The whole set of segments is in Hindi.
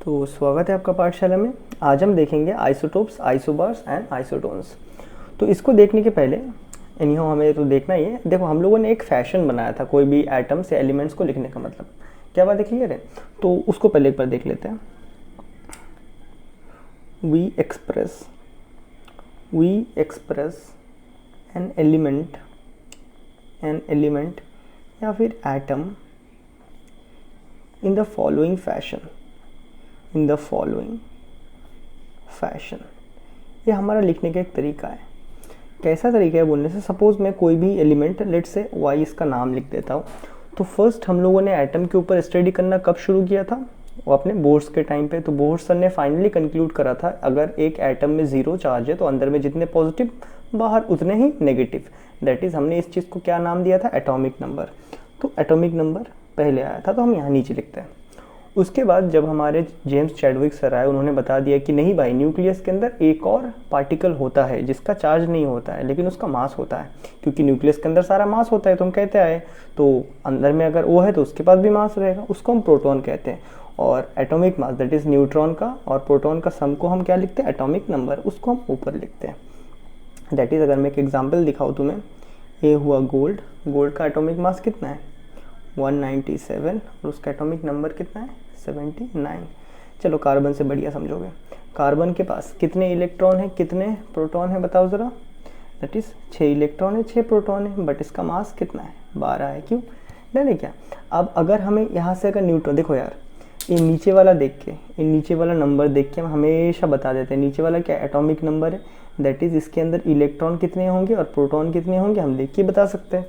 तो स्वागत है आपका पाठशाला में। आज हम देखेंगे आइसोटोप्स, आइसोबार्स एंड आइसोटोन्स। तो इसको देखने के पहले इन्हीं हमें तो देखना ही है। देखो, हम लोगों ने एक फैशन बनाया था कोई भी एटम्स या एलिमेंट्स को लिखने का, मतलब क्या बात है, क्लियर है? तो उसको पहले एक बार देख लेते हैं। वी एक्सप्रेस एन एलिमेंट या फिर atom in the following fashion. ये हमारा लिखने का एक तरीका है। कैसा तरीका है बोलने से, सपोज मैं कोई भी एलिमेंट, लेट से वाई, इसका नाम लिख देता हूँ। तो फर्स्ट हम लोगों ने एटम के ऊपर स्टडी करना कब शुरू किया था? वो अपने बोर्ड्स के टाइम पे। तो बोर्ड सर ने फाइनली कंक्लूड करा था, अगर एक एटम में जीरो चार्ज है तो अंदर में जितने पॉजिटिव बाहर उतने ही नेगेटिव। दैट इज, हमने इस चीज़ को क्या नाम दिया था? Atomic number. तो एटॉमिक नंबर पहले आया था, तो हम यहाँ नीचे लिखते हैं। उसके बाद जब हमारे जेम्स चैडविक सर आए, उन्होंने बता दिया कि नहीं भाई, न्यूक्लियस के अंदर एक और पार्टिकल होता है जिसका चार्ज नहीं होता है लेकिन उसका मास होता है। क्योंकि न्यूक्लियस के अंदर सारा मास होता है, तो हम कहते आए, तो अंदर में अगर वो है तो उसके पास भी मास रहेगा, उसको हम प्रोटॉन कहते हैं। और atomic mass that is neutron का और प्रोटॉन का सम को हम क्या लिखते हैं? Atomic number. उसको हम ऊपर लिखते हैं। दैट इज, अगर मैं एक एग्जाम्पल दिखाऊँ तुम्हें, ये हुआ गोल्ड का एटॉमिक मास कितना है? 197। और उसका एटॉमिक नंबर कितना है? 79। चलो कार्बन से बढ़िया समझोगे। कार्बन के पास कितने इलेक्ट्रॉन है, कितने प्रोटॉन है, बताओ ज़रा। दैट इज 6 इलेक्ट्रॉन है, 6 प्रोटॉन है, बट इसका मास कितना है? 12 है। क्यों? नहीं क्या? अब अगर हमें यहाँ से अगर न्यूट्रॉन, देखो यार, ये नीचे वाला देख के, ये नीचे वाला नंबर देख के हम हमेशा बता देते हैं नीचे वाला क्या एटॉमिक नंबर है। दैट इज, इसके अंदर इलेक्ट्रॉन कितने होंगे और प्रोटॉन कितने होंगे, हम देख के बता सकते हैं।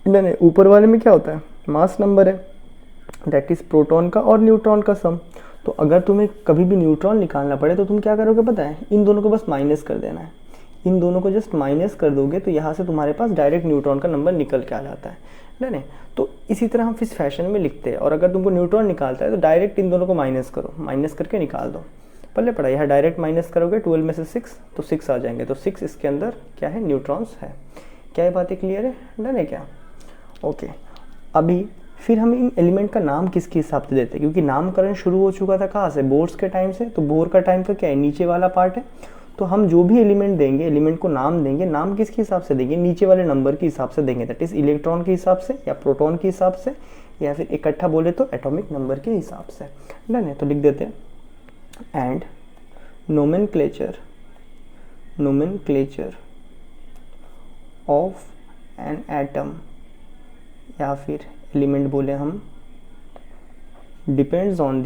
नहीं, ऊपर वाले में क्या होता है? मास नंबर है, दैट इज प्रोटॉन का और न्यूट्रॉन का सम। तो अगर तुम्हें कभी भी न्यूट्रॉन निकालना पड़े तो तुम क्या करोगे पता है? इन दोनों को बस माइनस कर देना है। इन दोनों को जस्ट माइनस कर दोगे तो यहाँ से तुम्हारे पास डायरेक्ट न्यूट्रॉन का नंबर निकल के आ जाता है। नहीं, तो इसी तरह हम इस फैशन में लिखते हैं। और अगर तुमको न्यूट्रॉन निकालता है तो डायरेक्ट इन दोनों को माइनस करो, माइनस करके निकाल दो। पहले पढ़ा, यहाँ डायरेक्ट माइनस करोगे, 12 में से 6 तो 6 आ जाएंगे। तो 6 इसके अंदर क्या है? न्यूट्रॉन्स है। क्या ये बातें क्लियर है? डन है क्या? ओके। अभी फिर हम इन एलिमेंट का नाम किसके हिसाब से देते हैं? क्योंकि नामकरण शुरू हो चुका था कहाँ से? बोर्स के टाइम से। तो बोर का टाइम का क्या है? नीचे वाला पार्ट है। तो हम जो भी एलिमेंट देंगे, एलिमेंट को नाम देंगे, नाम किसके हिसाब से देंगे? नीचे वाले नंबर के हिसाब से देंगे। दैट इज इलेक्ट्रॉन के हिसाब से या प्रोटॉन के हिसाब से, या फिर इकट्ठा बोले तो एटॉमिक नंबर के हिसाब से। डन है? तो लिख देते हैं, and nomenclature of an atom या फिर एलिमेंट बोले हम, depends on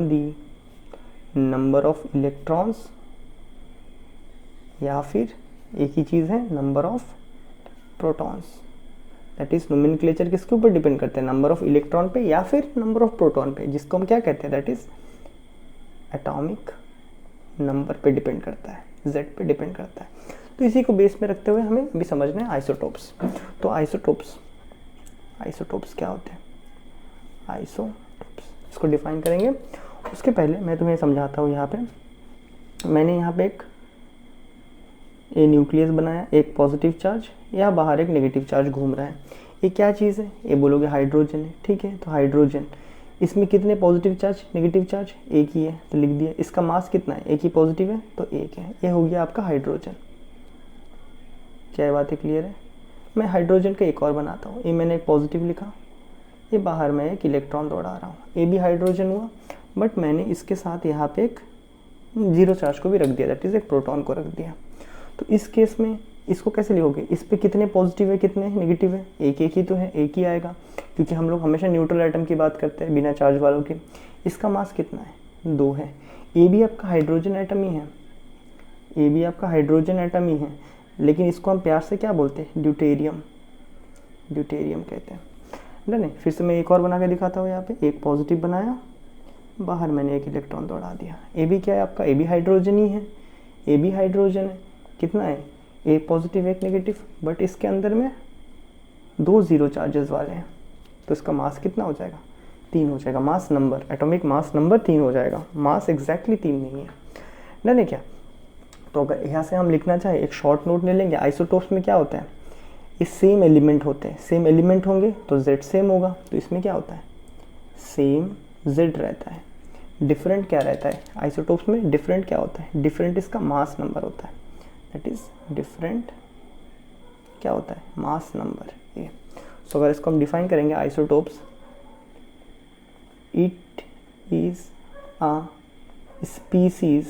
the number of electrons, या फिर एक ही चीज़ है, number of protons. That is, nomenclature किसके ऊपर डिपेंड करते हैं? नंबर ऑफ इलेक्ट्रॉन पे या फिर नंबर ऑफ प्रोटॉन पे, जिसको हम क्या कहते हैं? दैट इज एटॉमिक नंबर पे डिपेंड करता है, जेड पे डिपेंड करता है। तो इसी को बेस में रखते हुए हमें अभी समझना है आइसोटोप्स। तो आइसोटोप्स क्या होते हैं? आइसोटोप्स इसको डिफाइन करेंगे। उसके पहले मैं तुम्हें समझाता हूँ। यहाँ पे मैंने यहाँ पे एक न्यूक्लियस बनाया, एक पॉजिटिव चार्ज, या बाहर एक नेगेटिव चार्ज घूम रहा है। ये क्या चीज़ है? ये बोलोगे हाइड्रोजन है। ठीक है, तो हाइड्रोजन, इसमें कितने पॉजिटिव चार्ज, नेगेटिव चार्ज? एक ही है, तो लिख दिया। इसका मास कितना है? एक ही पॉजिटिव है तो एक है। ये हो गया आपका हाइड्रोजन। क्या ये बातें क्लियर है? मैं हाइड्रोजन का एक और बनाता हूँ। ये मैंने एक पॉजिटिव लिखा, ये बाहर मैं एक इलेक्ट्रॉन दौड़ा रहा हूँ, ये भी हाइड्रोजन हुआ, बट मैंने इसके साथ यहाँ पे एक जीरो चार्ज को भी रख दिया, दैट इज एक प्रोटॉन को रख दिया। तो इस केस में इसको कैसे लिखोगे? इस पे कितने पॉजिटिव है, कितने नेगेटिव है? एक ही तो है, एक ही आएगा, क्योंकि हम लोग हमेशा न्यूट्रल एटम की बात करते हैं, बिना चार्ज वालों के। इसका मास कितना है? 2 है। ये भी आपका हाइड्रोजन एटम ही है, लेकिन इसको हम प्यार से क्या बोलते हैं? ड्यूटेरियम कहते हैं। नहीं, फिर से मैं एक और बना के दिखाता हूँ। यहाँ पे एक पॉजिटिव बनाया, बाहर मैंने एक इलेक्ट्रॉन दौड़ा दिया। ये भी क्या है आपका? ये भी हाइड्रोजन ही है, ये भी हाइड्रोजन है। कितना है? एक पॉजिटिव एक नेगेटिव, बट इसके अंदर में 2 जीरो चार्जेस वाले हैं। तो इसका मास कितना हो जाएगा? 3 हो जाएगा। Mass number, atomic mass number 3 हो जाएगा। मास एग्जैक्टली 3 नहीं है। नहीं क्या? तो अगर यहाँ से हम लिखना चाहे, एक शॉर्ट नोट ले लेंगे। आइसोटोप्स में क्या होता है? ये सेम एलिमेंट होते हैं, सेम एलिमेंट होंगे तो जेड सेम होगा। तो इसमें क्या होता है? सेम Z रहता है। डिफरेंट क्या रहता है आइसोटोप्स में? डिफरेंट क्या होता है? डिफरेंट इसका मास नंबर होता है, दैट इज डिफरेंट क्या होता है? Mass number. ये सो अगर इसको हम डिफाइन करेंगे isotopes, it is a species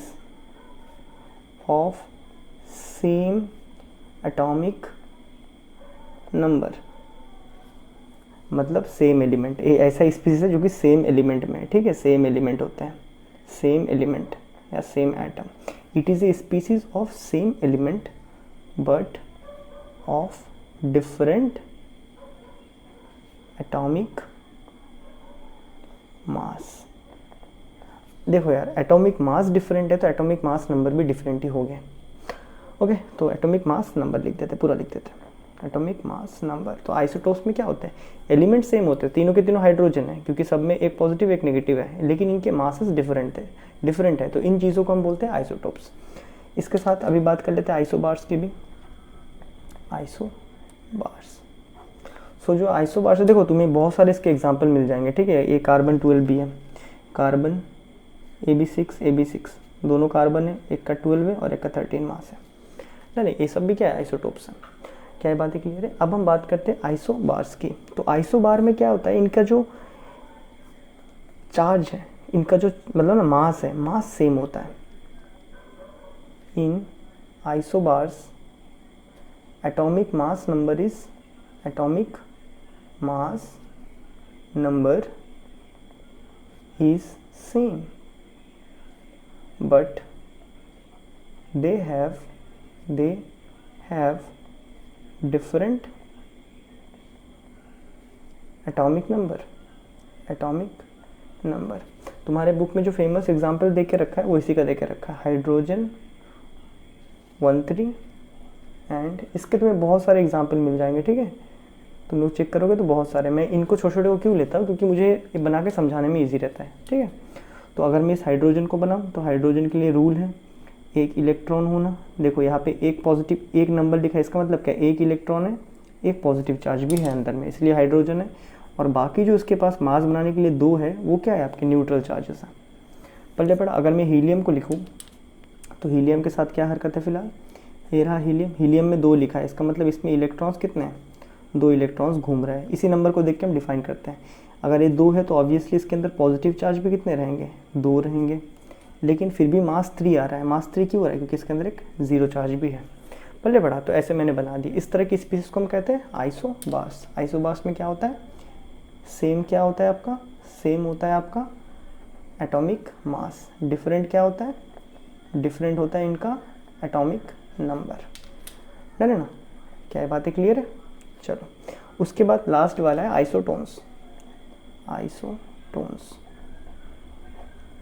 of same atomic number, मतलब सेम एलिमेंट, ऐसा स्पीसीज है जो कि सेम एलिमेंट में है, ठीक है, सेम एलिमेंट होते हैं, सेम एलिमेंट या same atom. It is a species of same element but of different atomic mass. देखो यार, एटॉमिक मास डिफरेंट है तो एटॉमिक मास नंबर भी डिफरेंट ही हो गए। ओके, तो एटॉमिक मास नंबर लिख देते, पूरा लिख देते एटॉमिक मास नंबर। तो आइसोटोप्स में क्या होता है? एलिमेंट सेम होते हैं, तीनों के तीनों हाइड्रोजन है, क्योंकि सब में एक पॉजिटिव एक नेगेटिव है, लेकिन इनके मासेस डिफरेंट है, तो इन चीज़ों को हम बोलते हैं आइसोटोप्स। इसके साथ अभी बात कर लेते हैं आइसोबार्स की भी। आइसोबार्स, सो जो आइसोबार्स है, देखो तुम्हें बहुत सारे इसके एग्जाम्पल मिल जाएंगे, ठीक है। ये कार्बन 12 भी है, कार्बन AB6 दोनों कार्बन है, एक का 12 है और एक का 13 मास है। नहीं, ये सब भी क्या है? आइसोटोप्स हैं। क्या ये बातें क्लियर है? अब हम बात करते हैं आइसोबार्स की। तो आइसोबार में क्या होता है? इनका जो चार्ज है, इनका जो मतलब ना मास है, मास सेम होता है। In isobars atomic mass number is same but they have different atomic number। तुम्हारे बुक में जो फेमस एग्जांपल दे के रखा है वो इसी का दे के रखा है, हाइड्रोजन 13, एंड इसके तुम्हें बहुत सारे एग्जांपल मिल जाएंगे, ठीक है। तुम लोग चेक करोगे तो बहुत सारे। मैं इनको छोटे छोटे को क्यों लेता हूँ? क्योंकि मुझे ये बना के समझाने में ईजी रहता है, ठीक है। तो अगर मैं इस हाइड्रोजन को बनाऊँ तो हाइड्रोजन के लिए रूल है एक इलेक्ट्रॉन होना। देखो यहाँ पे एक पॉजिटिव एक नंबर लिखा है, इसका मतलब क्या? एक इलेक्ट्रॉन है, एक पॉजिटिव चार्ज भी है अंदर में, इसलिए हाइड्रोजन है। और बाकी जो इसके पास मास बनाने के लिए दो है, वो क्या है? आपके न्यूट्रल चार्जेस हैं। पल्ले पड़ा। अगर मैं हीलियम को लिखूँ तो हीलियम के साथ क्या हरकत है? फिलहाल ये रहा हीलियम में 2 लिखा है, इसका मतलब इसमें इलेक्ट्रॉन्स कितने हैं? 2 इलेक्ट्रॉन्स घूम रहे हैं। इसी नंबर को देख के हम डिफाइन करते हैं। अगर ये 2 है तो ऑब्वियसली इसके अंदर पॉजिटिव चार्ज भी कितने रहेंगे? 2 रहेंगे, लेकिन फिर भी मास 3 आ रहा है। मास 3 क्यों आ रहा है? क्योंकि इसके अंदर एक 0 चार्ज भी है। पहले बढ़ा, तो ऐसे मैंने बना दी। इस तरह की स्पीसीज को हम कहते हैं आइसोबार्स। आइसोबार्स में क्या होता है? सेम क्या होता है आपका? सेम होता है आपका एटॉमिक मास। डिफरेंट क्या होता है? डिफरेंट होता है इनका एटॉमिक नंबर। डन है ना? क्या ये बातें क्लियर है? चलो, उसके बाद लास्ट वाला है आइसोटोन्स।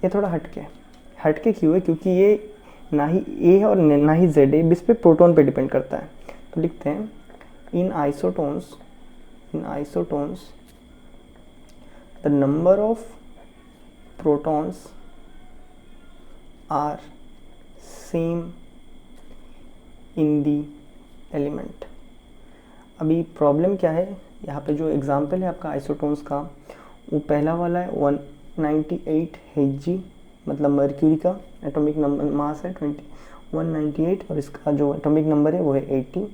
ये थोड़ा हटके क्यों है? क्योंकि ये ना ही ए है और ना ही जेड है, इस पे प्रोटॉन पे डिपेंड करता है। तो लिखते हैं in isotones the number of protons are same in the element. अभी प्रॉब्लम क्या है? यहाँ पे जो एग्जाम्पल है आपका आइसोटोन्स का, वो पहला वाला है 198 Hg, मतलब मर्क्यूरी का एटॉमिक नंबर मास है 198 और इसका जो एटॉमिक नंबर है वो है 80।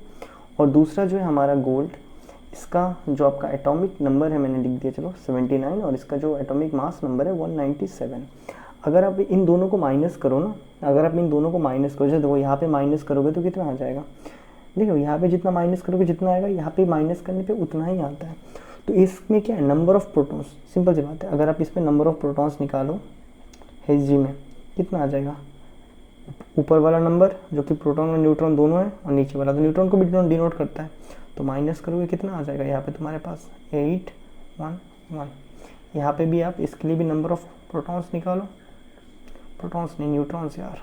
और दूसरा जो है हमारा गोल्ड, इसका जो आपका एटॉमिक नंबर है मैंने लिख दिया चलो 79, और इसका जो एटॉमिक मास नंबर है 197। अगर आप इन दोनों को माइनस करो ना, जैसे देखो यहाँ पे माइनस करोगे तो कितना आ जाएगा? देखो यहाँ पे जितना माइनस करोगे जितना आएगा, यहाँ पे माइनस करने पे उतना ही आता है। तो इसमें क्या है? Number of protons. सिंपल सी बात है, अगर आप इसमें नंबर ऑफ प्रोटॉन्स निकालो Hg में, कितना आ जाएगा? ऊपर वाला नंबर जो कि प्रोटॉन और न्यूट्रॉन दोनों है, और नीचे वाला तो न्यूट्रॉन को भी डिनोट करता है। तो माइनस करोगे कितना आ जाएगा? यहाँ पे तुम्हारे पास 811। यहाँ पे भी आप इसके लिए भी नंबर ऑफ प्रोटॉन्स निकालो, प्रोटॉन्स नहीं न्यूट्रॉन्स यार,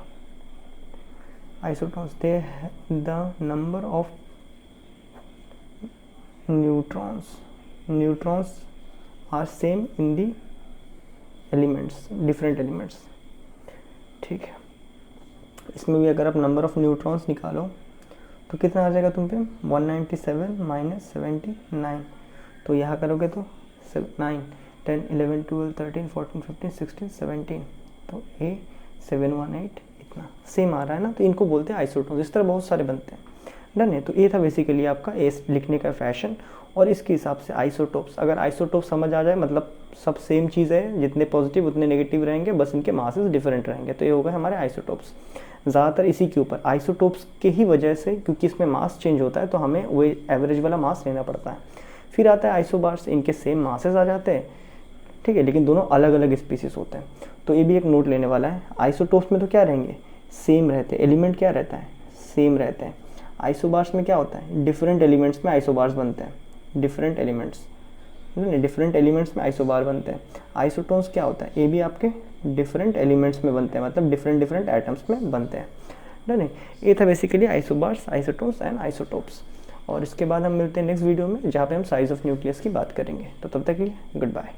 isotones. They the number of neutrons are same in the elements, different elements, ठीक है। इसमें भी अगर आप नंबर ऑफ न्यूट्रॉन्स निकालो तो कितना आ जाएगा तुम पे? 197 - 79। तो यहाँ करोगे तो 9, 10, 11, 12, 13, 14, 15, 16, 17, तो A718 इतना सेम आ रहा है ना, तो इनको बोलते हैं आइसोटोन्स। इस तरह बहुत सारे बनते हैं। डन है। तो ये था बेसिकली आपका ए लिखने का फैशन, और इसके हिसाब से आइसोटोप्स, अगर आइसोटोप्स समझ आ जाए मतलब सब सेम चीज़ है, जितने पॉजिटिव उतने नेगेटिव रहेंगे, बस इनके मासेस डिफरेंट रहेंगे, तो ये होगा हमारे आइसोटोप्स। ज़्यादातर इसी के ऊपर आइसोटोप्स के ही वजह से, क्योंकि इसमें मास चेंज होता है तो हमें वो एवरेज वाला मास लेना पड़ता है। फिर आता है आइसोबार्स, इनके सेम मासेस आ जाते हैं, ठीक है, लेकिन दोनों अलग अलग स्पीसीज होते हैं। तो ये भी एक नोट लेने वाला है। आइसोटोप्स में तो क्या रहेंगे, सेम रहते हैं, एलिमेंट क्या रहता है, सेम रहते हैं। आइसोबार्स में क्या होता है, डिफरेंट एलिमेंट्स में आइसोबार्स बनते हैं, डिफरेंट एलिमेंट्स में आइसोबार बनते हैं। आइसोटोन्स क्या होता है, ये भी आपके डिफरेंट एलिमेंट्स में बनते हैं, मतलब डिफरेंट एटम्स में बनते हैं। डन है। ये था basically isobars, isotones and isotopes. और इसके बाद हम मिलते हैं नेक्स्ट वीडियो में, जहाँ पे हम साइज ऑफ न्यूक्लियस की बात करेंगे। तो तब तक के लिए गुड बाय।